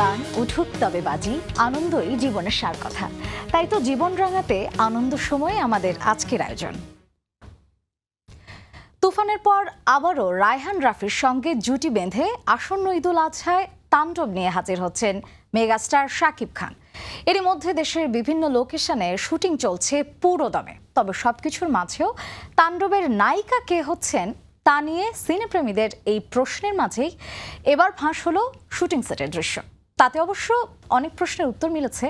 গান উঠুক তবে বাজি, আনন্দই জীবনের সার কথা। তাই তো জীবন রাঙাতে আনন্দ সময় আমাদের আজকের আয়োজন। তুফানের পর আবারও রায়হান রাফির সঙ্গে জুটি বেঁধে আসন্ন ঈদুল আজহায় তাণ্ডব নিয়ে হাজির হচ্ছেন মেগাস্টার শাকিব খান। এরই মধ্যে দেশের বিভিন্ন লোকেশনে শুটিং চলছে পুরোদমে। তবে সবকিছুর মাঝেও তাণ্ডবের নায়িকা কে হচ্ছেন তা নিয়ে সিনেপ্রেমীদের এই প্রশ্নের মাঝেই এবার ফাঁস হলো শুটিং সেটের দৃশ্য। তাতে অবশ্য অনেক প্রশ্নের উত্তর মিলেছে।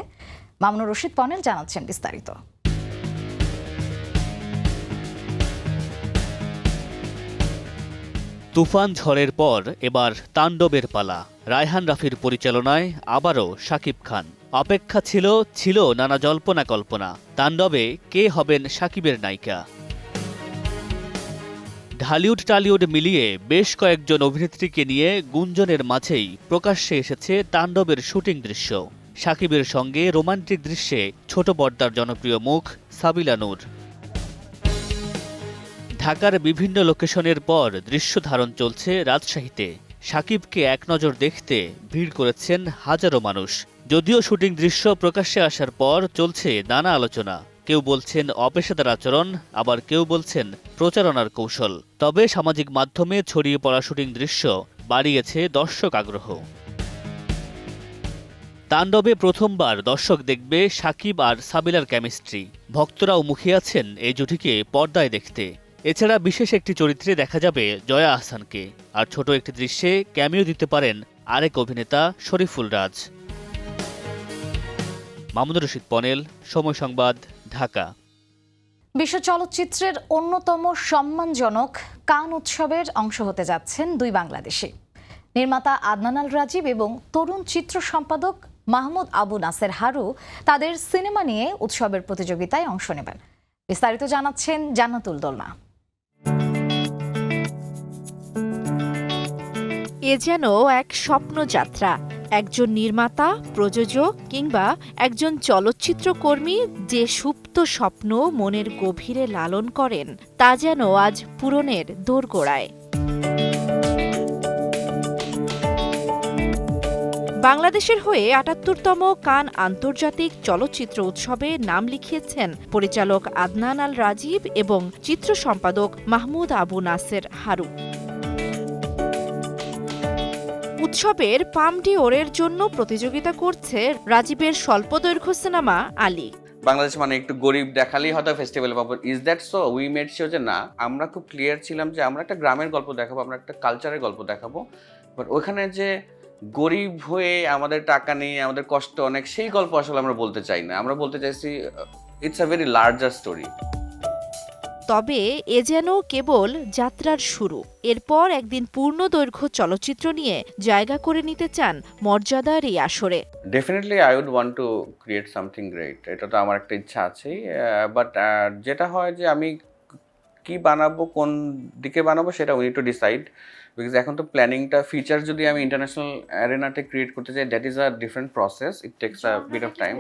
মামুনুর রশিদ পনেল জানাচ্ছেন বিস্তারিত। তুফান ঝড়ের পর এবার তাণ্ডবের পালা। রায়হান রাফির পরিচালনায় আবারও শাকিব খান। অপেক্ষা ছিল নানা জল্পনা কল্পনা। তাণ্ডবে কে হবেন শাকিবের নায়িকা? ঢালিউড টালিউড মিলিয়ে বেশ কয়েকজন অভিনেত্রীকে নিয়ে গুঞ্জনের মাঝেই প্রকাশ্যে এসেছে তাণ্ডবের শুটিং দৃশ্য। শাকিবের সঙ্গে রোমান্টিক দৃশ্যে ছোট পর্দার জনপ্রিয় মুখ সাবিলা নূর। ঢাকার বিভিন্ন লোকেশনের পর দৃশ্য ধারণ চলছে রাজশাহীতে। শাকিবকে এক নজর দেখতে ভিড় করেছেন হাজারো মানুষ। যদিও শুটিং দৃশ্য প্রকাশ্যে আসার পর চলছে নানা আলোচনা। কেউ বলছেন অপেশাদার আচরণ, আবার কেউ বলছেন প্রচারণার কৌশল। তবে সামাজিক মাধ্যমে ছড়িয়ে পড়া শুটিং দৃশ্য বাড়িয়েছে দর্শক আগ্রহ। তাণ্ডবে প্রথমবার দর্শক দেখবে শাকিব আর সাবিলার কেমিস্ট্রি। ভক্তরাও মুখিয়ে আছেন এই জুটিকে পর্দায় দেখতে। এছাড়া বিশেষ একটি চরিত্রে দেখা যাবে জয়া আহসানকে, আর ছোট একটি দৃশ্যে ক্যামিও দিতে পারেন আরেক অভিনেতা শরীফুল রাজ। মামুনুর রশিদ পনেল, সময় সংবাদ, ঢাকা। বিশ্ব চলচ্চিত্রের অন্যতম সম্মানজনক কান উৎসবের অংশ হতে যাচ্ছেন দুই বাংলাদেশি। নির্মাতা আদনান আল রাজীব এবং তরুণ চিত্র সম্পাদক মাহমুদ আবু নাসের হারু তাদের সিনেমা নিয়ে উৎসবের প্রতিযোগিতায় অংশ নেবেন। বিস্তারিত জানাচ্ছেন জান্নাতুল দোলনা। এ যেন এক স্বপ্নযাত্রা। একজন নির্মাতা, প্রযোজক কিংবা একজন চলচ্চিত্রকর্মী যে সুপ্ত স্বপ্ন মনের গভীরে লালন করেন, তা যেন আজ পূরণের দোরগোড়ায়। বাংলাদেশের হয়ে ৭৮তম কান আন্তর্জাতিক চলচ্চিত্র উৎসবে নাম লিখিয়েছেন পরিচালক আদনান আল রাজীব এবং চিত্র সম্পাদক মাহমুদ আবু নাসের হারু। উৎসবের পাম ডি ওরের জন্য প্রতিযোগিতা করছে রাজীবের স্বল্পদৈর্ঘ্য সিনেমা আলী। বাংলাদেশ মানে একটু গরিব দেখালেই হয়তো ফেস্টিভ্যাল পাবো। Is that so? We made sure যে না, আমরা খুব ক্লিয়ার ছিলাম যে আমরা একটা গ্রামের গল্প দেখাবো, আমরা একটা কালচারের গল্প দেখাবো। বাট ওখানে যে গরিব হয়ে আমাদের টাকা নেই, আমাদের কষ্ট অনেক, সেই গল্প আসলে আমরা বলতে চাই না। আমরা বলতে চাইছি it's a very larger story. তবে এ যেন কেবল যাত্রার শুরু। এরপর একদিন পূর্ণদৈর্ঘ্য চলচ্চিত্র নিয়ে জায়গা করে নিতে চান মর্যাদার এই আসরে। Definitely I would want to create something great. এটা তো আমার একটা ইচ্ছা আছে। বাট যেটা হয় যে আমি কি বানাবো, কোন দিকে বানাবো, সেটা we need to decide. Because এখন তো প্ল্যানিংটা, ফিচার যদি আমি ইন্টারন্যাশনাল অ্যারেনাতে ক্রিয়েট করতে চাই, that is a different process. It takes a bit of time.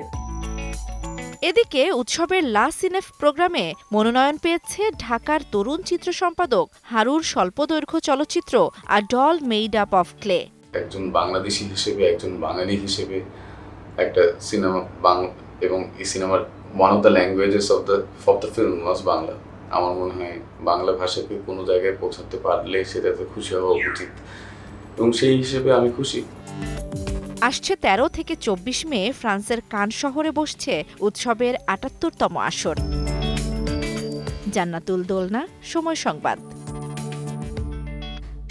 এদিকে উৎসবের লা সিনেফ প্রোগ্রামে মনোনয়ন পেয়েছে ঢাকার তরুণ চিত্র সম্পাদক হারুর স্বল্পদৈর্ঘ্য চলচ্চিত্র a doll made up of clay. একজন বাংলাদেশি হিসেবে, একজন বাঙালি হিসেবে একটা সিনেমা এবং এই সিনেমার one of the languages of the film ওয়াজ বাংলা। আমার মনে হয় বাংলা ভাষাকে কোনো জায়গায় পৌঁছাতে পারলে সেটাতে খুশি হওয়া উচিত, এবং সেই হিসেবে আমি খুশি। আসছে ১৩ থেকে ২৪ মে ফ্রান্সের কান শহরে বসছে উৎসবের ৭৮তম আসর। জান্নাতুল দোলনা, সময় সংবাদ।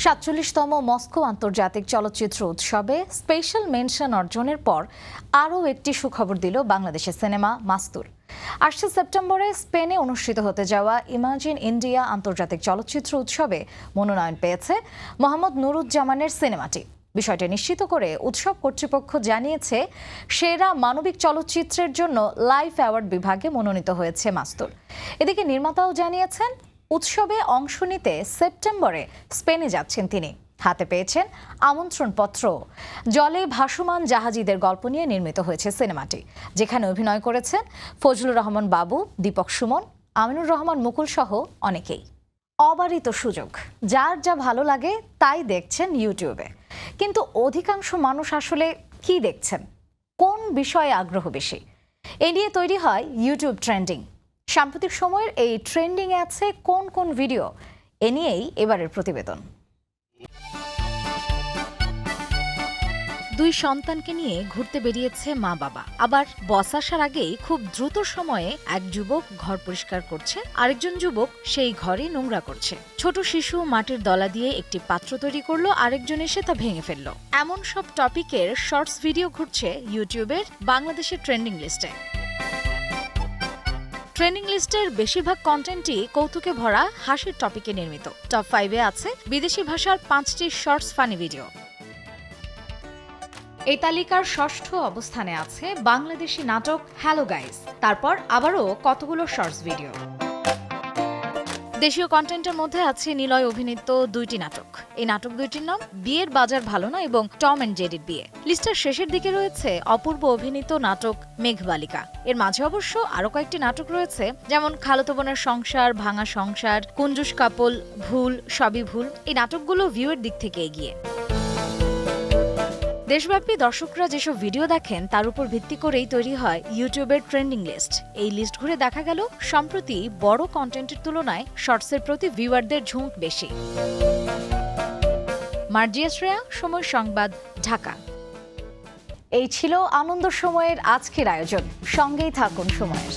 ৪৭তম মস্কো আন্তর্জাতিক চলচ্চিত্র উৎসবে স্পেশাল মেনশন অর্জনের পর আরও একটি সুখবর দিল বাংলাদেশের সিনেমা মাস্তুর। আসছে সেপ্টেম্বরে স্পেনে অনুষ্ঠিত হতে যাওয়া ইমাজিন ইন্ডিয়া আন্তর্জাতিক চলচ্চিত্র উৎসবে মনোনয়ন পেয়েছে মোহাম্মদ নুরুজ্জামানের সিনেমাটি। বিষয়টি নিশ্চিত করে উৎসব কর্তৃপক্ষ জানিয়েছে, সেরা মানবিক চলচ্চিত্রের জন্য লাইফ অ্যাওয়ার্ড বিভাগে মনোনীত হয়েছে মাস্তুর। এদিকে নির্মাতাও জানিয়েছেন, উৎসবে অংশ নিতে সেপ্টেম্বরে স্পেনে যাচ্ছেন তিনি। হাতে পেয়েছেন আমন্ত্রণপত্র। জলে ভাসমান জাহাজীদের গল্প নিয়ে নির্মিত হয়েছে সিনেমাটি, যেখানে অভিনয় করেছেন ফজলুর রহমান বাবু, দীপক সুমন, আমিনুর রহমান মুকুল সহ অনেকেই। অবারিত সুযোগ, যার যা ভালো লাগে তাই দেখছেন ইউটিউবে। কিন্তু অধিকাংশ মানুষ আসলে কি দেখছেন, কোন বিষয়ে আগ্রহ বেশি, এ নিয়ে তৈরি হয় ইউটিউব ট্রেন্ডিং। সাম্প্রতিক সময়ের এই ট্রেন্ডিংয়ে আছে কোন কোন ভিডিও, এ নিয়েই এবারের প্রতিবেদন। দুই সন্তানকে নিয়ে ঘুরতে বেরিয়েছে মা বাবা, আবার বস আসার আগেই খুব দ্রুত সময়ে এক যুবক ঘর পরিষ্কার করছে, আরেকজন যুবক সেই ঘরে নোংরা করছে। ছোট শিশু মাটির দলা দিয়ে একটি পাত্র তৈরি করলো, আরেকজন এসে তা ভেঙে ফেললো। এমন সব টপিকের শর্টস ভিডিও ঘুরছে ইউটিউবের বাংলাদেশের ট্রেন্ডিং লিস্টে। ট্রেন্ডিং লিস্টের বেশিরভাগ কন্টেন্টই কৌতুকে ভরা হাসির টপিকে নির্মিত। টপ 5-এ আছে বিদেশি ভাষার 5টি শর্টস ফানি ভিডিও। এই তালিকার ষষ্ঠ অবস্থানে আছে বাংলাদেশি নাটক হ্যালো গাইস, তারপর আবারও কতগুলো শর্টস ভিডিও। দেশীয় কন্টেন্টের মধ্যে আছে নিলয় অভিনীত 2টি নাটক। এই নাটক দুইটির নাম বিয়ের বাজার ভালো না এবং টম অ্যান্ড জেরির বিয়ে। লিস্টের শেষের দিকে রয়েছে অপূর্ব অভিনীত নাটক মেঘবালিকা। এর মাঝে অবশ্য আরো কয়েকটি নাটক রয়েছে, যেমন খালাতো বোনের সংসার, ভাঙা সংসার, কুঞ্জুস কাপল, ভুল সবই ভুল। এই নাটকগুলো ভিউয়ের দিক থেকে এগিয়ে। দেশব্যাপী দর্শকরা যেসব ভিডিও দেখেন তার উপর ভিত্তি করেই তৈরি হয় ইউটিউবের ট্রেন্ডিং লিস্ট। এই লিস্ট ঘুরে দেখা গেল সম্প্রতি বড় কন্টেন্টের তুলনায় শর্টসের প্রতি ভিউয়ারদের ঝোঁক বেশি। মার্জিয়া শ্রেয়া, সময় সংবাদ, ঢাকা। এই ছিল আনন্দ সময়ের আজকের আয়োজন। সঙ্গেই থাকুন সময়ের।